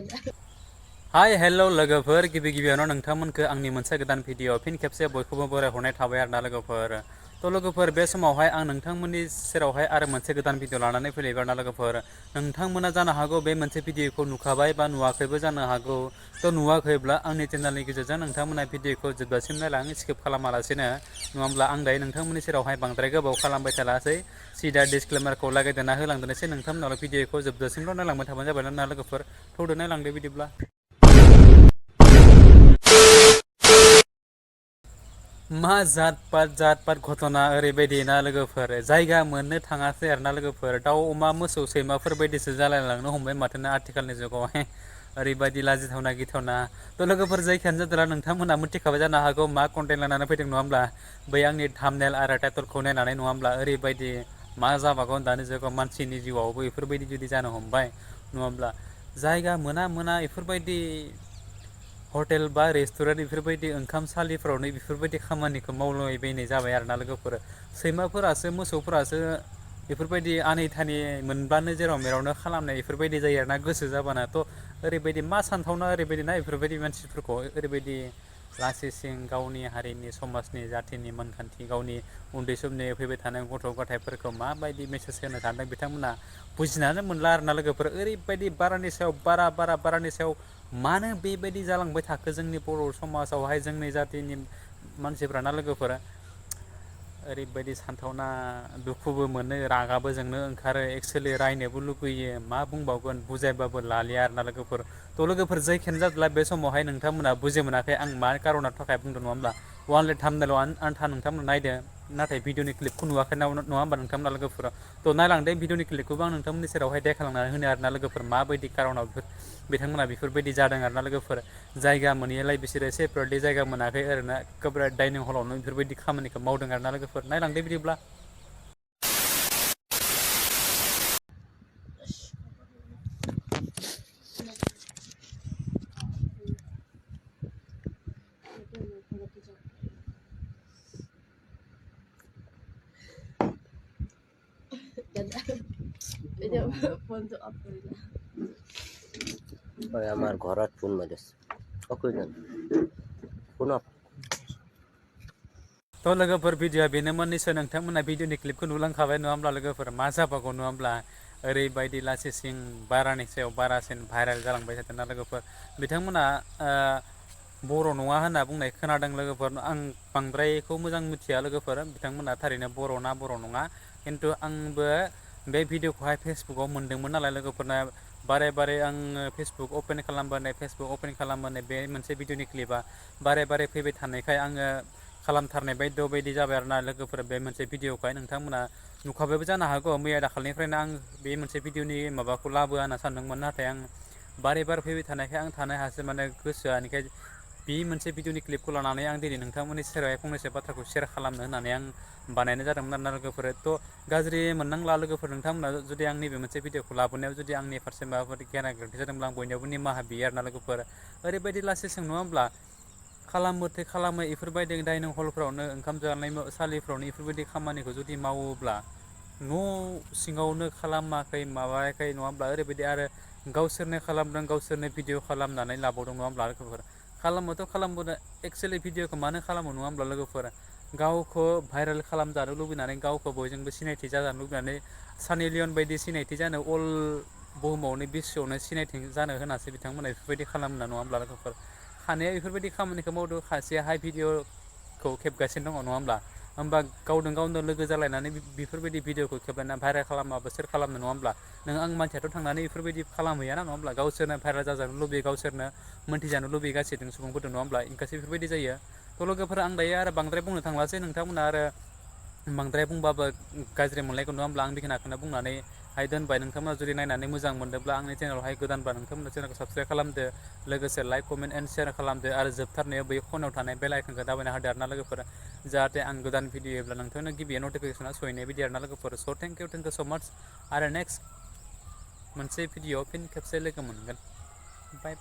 हाय हेलौ लोगोफोर गिबि गिबियावनो नोंथांमोनखौ आंनि मोनसे गोदान भिडिअ फिन खेबसे बयखौबो बरायहरनाय थाबाय आरोना लोगोफोर थ' लोगोफोर बे समावहाय आं नोंथांमोननि सेरावहाय आरो मोनसे गोदान भिडिअ लानानै फैलायबाय आरोना लोगोफोर नोंथांमोना जानो हागौ बे मोनसे भिडिअखौ नुखाबाय बा नुवाखैबो जानो हागौ थ' नुवाखैब्ला आंनि चेनेलनि गेजेरजों नोंथांमोना भिडिअखौ जोबजासिम नायलां स्किप खालामालासिनो नङाब्ला आं दायो नोंथांमोननि सेरावहाय बांद्राय गोबाव खालामबाय थालासै सिदा डिसक्लेमारखौ लागायदेरना होलांदोनोसै नोंथांमोनाव भिडिअखौ जोबजासिमल' नायलांबाय थाबानो जाबाय ना लोगोफोर थौदो नायलांदो बिदिब्ला मा जात पात घटना ओरैबायदि ना लोगोफोर जायगा मोननो थाङासै आरोना लोगोफोर दाउ अमा मोसौ सैमाफोर बायदिसो जालायलांनो हमबाय माथोना आथिखालनि जुगावहाय ओरैबायदि लाजिथावना गिथावना थ' लोगोफोर जायखियानो जादोंला नोंथांमोना मिथिखाबाय जानो हागौ मा कन्टेन्ट लानानै फैदों नङा होमब्ला बै आंनि थाम्बनेल आरो टाइटलखौ नायनानै नङा होमब्ला ओरैबायदि मा जाबावगोन दानि जुगाव मानसिनि जिउआवबो बेफोरबायदि जुदि जानो हमबाय नङाब्ला जायगा मोना बेफोरबायदि हटेल बा रेस्टुरेन्ट बेफोरबायदि ओंखामसालिफोरावनो बेफोरबायदि खामानिखौ मावलाबायनाय जाबाय आरोना लोगोफोर सैमाफोरासो मोसौफोरासो बेफोरबायदि आनै थानि मोनब्लानो जेराव मेरावनो खालामनाय बेफोरबायदि जायो आरोना गोसो जाबानोथ' ओरैबायदि मा सानथावना ओरैबायदि ना बेफोरबायदि मानसिफोरखौ ओरैबायदि लासिंसिं गावनि हारिनि समाजनि जाथिनि मानखान्थि गावनि उन्दै समनि फैबाय थानाय गथ' गथायफोरखौ माबायदि मेसेज होनो सानदों बिथांमोना बुजिनानै मोनला आरोना लोगोफोर ओरैबायदि बारानि सायाव बारानि सायाव मानो बेबायदि जालांबाय थाखो जोंनि बर' समाजावहाय जोंनि जातिनि मानसिफ्राना लोगोफोरा ओरैबायदि सानथावना दुखुबो मोनो रागाबो जोंनो ओंखारो एक्सुवेलि रायनोबो लुगैयो मा बुंबावगोन बुजायबाबो लालिया आरोना लोगोफोर थ' लोगोफोर जायखियानो जादोला बे समावहाय नोंथांमोना बुजि मोनाखै आं मा कारननि थाखाय बुंदों नङा होमब्ला वानलि थाम्बनेलाव आन्था नोंथांमोना नायदो नाथाय भिडिअनि क्लिपखौ नुवाखै नङा होमबा नोंथांमोना लोगोफोरा थ' नायलांदो भिडिअनि क्लिपखौबो आं नोंथांमोननि सेरावहाय देखायलांनानै होनो आरोना लोगोफोर माबायदि कारनाव बिथांमोना बेफोरबायदि जादों आरोना लोगोफोर जायगा मोनैयालाय बिसोरो सेपारेटलि जायगा मोनाखै ओरैनो एखेबारे डाइनिं हलावनो बेफोरबायदि खामानिखौ मावदों आरोना लोगोफोर नायलांदो बिदिब्ला আমার ঘৰত ফোন মাৰিছে ফোন অফ थ' लोगोफोर भिडिअआ बेनोमोन निसय नोंथांमोना भिडिअनि क्लिपखौ नुलांखाबाय नङा होमब्ला लोगोफोर मा जाबावगौ नङा होमब्ला ओरैबायदि लासिंसिं बारानि सायाव बारासिन भाइरेल जालांबाय थादोंना लोगोफोर बिथांमोना बर' नङा होनना बुंनाय खोनादों लोगोफोर आं बांद्रायखौ मोजां मिथिया लोगोफोर बिथांमोना थारैनो बर' नङा खिन्थु आंबो बे भिडिअखौहाय फेसबुकाव मोन्दोंमोन नालाय लोगोफोरना बारे आङो फेसबुक अपेन खालामबानो बे मोनसे भिडिअनि क्लिपा बारे फैबाय थानायखाय आङो खालामथारनाय बायदि जाबाय आरोना लोगोफोर बे मोनसे भिडिअखौहाय नोंथांमोना नुखाबायबो जानो हागौ मैया दाखालिनिफ्रायनो आं बे मोनसे भिडिअनि माबाखौ लाबोआ होनना सानदोंमोन नाथाय आं बारे फैबाय थानायखाय आं थानो हायासै माने गोसोआनिखाय बे मोनसे भिडिअनि क्लिपखौ लानानै आं दिनै नोंथांमोननि सेरावहाय फंनैसो बाथ्राखौ सेयार खालामनो होननानै आं बानायनाय जादोंमोन आरोना लोगोफोर थ' गाज्रि मोननांला लोगोफोर नोंथांमोना जुदि आं नैबे मोनसे भिडिअखौ लाबोनायाव जुदि आंनि फारसे माबाफोर गेना गोरोन्थि जादोंब्ला आं बयनियावबो निमाहा बियो आरोना लोगोफोर ओरैबायदि लासिंसिं नङा होमब्ला खालामो बेफोरबायदि डाइनिं हलफ्रावनो ओंखाम जानाय सालिफ्रावनो बेफोरबायदि खामानिखौ जुदि मावोब्ला न' सिङावनो खालामाखै माबायाखै नङा होमब्ला ओरैबायदि आरो गावसोरनो खालामदों गावसोरनो भिडिअ खालामनानै लाबावदों नङा होमब्ला लोगोफोर खालामबोदों एक्सुवेलि भिडिअखौ मानो खालामो नङा होमब्ला लोगोफोर गावखौ भाइरेल खालामजानो लुबैनानै गावखौ बयजोंबो सिनायथि जाजानो लुबैनानै सानि लियन बायदि सिनायथि जानो अल बुहुमावनो बिश्वआवनो सिनायथि जानो होनासै बिथांमोना बेफोरबायदि खालामना नङा होमब्ला लोगोफोर खानैया बेफोरबायदि खामानिखौ मावदों खासेयाहाय भिडिअखौ खेबगासिनो दङ नङा होमबा गावजों लोगो जालायनानै बेफोरबायदि भिडिअखौ खेबलायनानै भाइरेल खालामाबा सोर खालामनो नङा होमब्ला नों आं मानसियाथ' थांनानै बेफोरबायदि खालामहैयाना नङा होमब्ला गावसोरनो भाइरेल जाजानो लुबैयो गावसोरनो मोनथिजानो लुबैयो गासैजों सुबुंफोरजों नङा होमब्ला ओंखायसो बेफोरबायदि जायो थ' लोगोफोर आं दायो आरो बांद्राय बुंनो थांलासै नोंथांमोना आरो बांद्राय बुंबाबो गाज्रि मोनलायगोन नङा होमब्ला आं बेखिनिखौनो बुंनानैहाय दोनबाय नोंथांमोना जुदि नायनानै मोजां मोनदोंब्ला आंनि चेनेलावहाय गोदानबा नोंथांमोना चेनेलखौ साबसक्राइब खालामदो लोगोसे लाइक कमेन्ट एन्ड शेयार खालामदो आरो जोबथारनायाव बै खनायाव थानाय बेल आइकनखौ दाबायना होदो आरोना लोगोफोर जाहाथे आं गोदान भिडिअ होयोब्ला नोंथांनो गिबिया नटिफिकेसना सहैनाय बायदि आरोना लोगोफोर स' थेंक इउ स' माच आरो नेक्स्ट मोनसे भिडिअ फिन खेबसे लोगो मोनगोन बाय